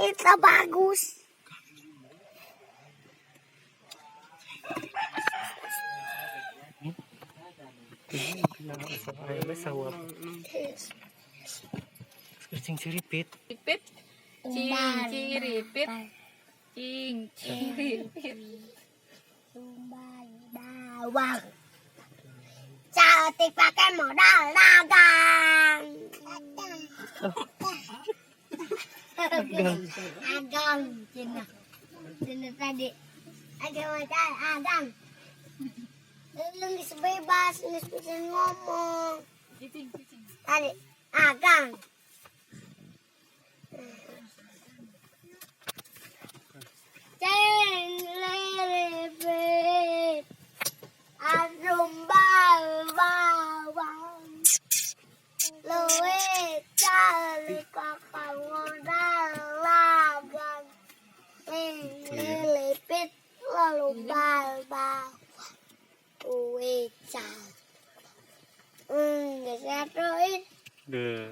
Itu bagus. Cing ciripit. Ripit. Cing ripit. Cing ripit. Umban bawang. Cantik pakai modal dagang. Agang Cina. Cina tadi. Agang. Lu bebas, bisa ngomong. Tadi agang. Lerepet. Arum bawang. Luwe cari kakak modal lagang. Lerepet lalu bawang. Luwe cari. Gak satuin.